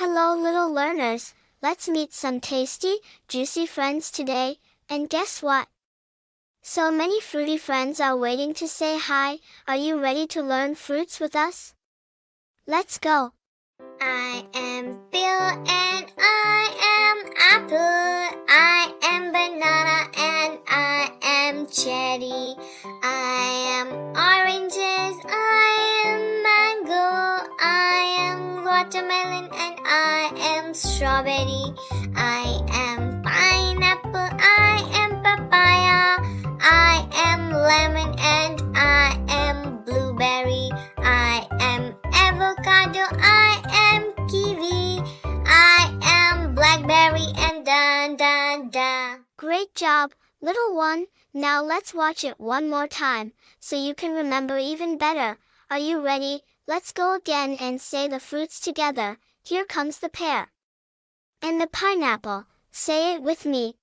Hello little learners, let's meet some tasty, juicy friends today, and guess what? So many fruity friends are waiting to say hi. Are you ready to learn fruits with us? Let's go! I am Pear and I am apple. I am banana and I am cherry. I am oranges, I am mango. I am watermelon and I am strawberry. I am pineapple, I am papaya. I am lemon and I am blueberry. I am avocado, I am kiwi. I am blackberry and da. Great job, little one. Now let's watch it one more time, so you can remember even better. Are you ready? Let's go again and say the fruits together. Here comes the pear. And the pineapple. Say it with me.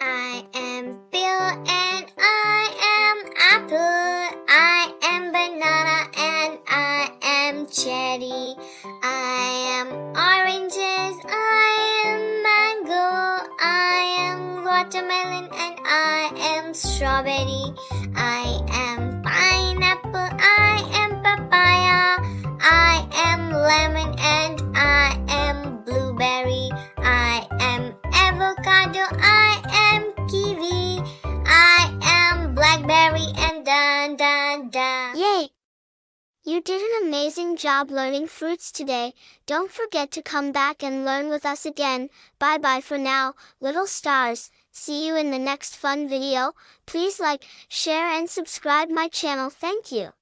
I am pear and I am apple. I am banana and I am cherry. I am oranges, I am mango. I am watermelon and I am strawberry. I am pineapple, I am papaya. I am lemon and I am blueberry. I am avocado, I am kiwi. I am blackberry and da. Yay! You did an amazing job learning fruits today. Don't forget to come back and learn with us again. Bye bye for now, little stars. See you in the next fun video. Please like, share and subscribe my channel. Thank you.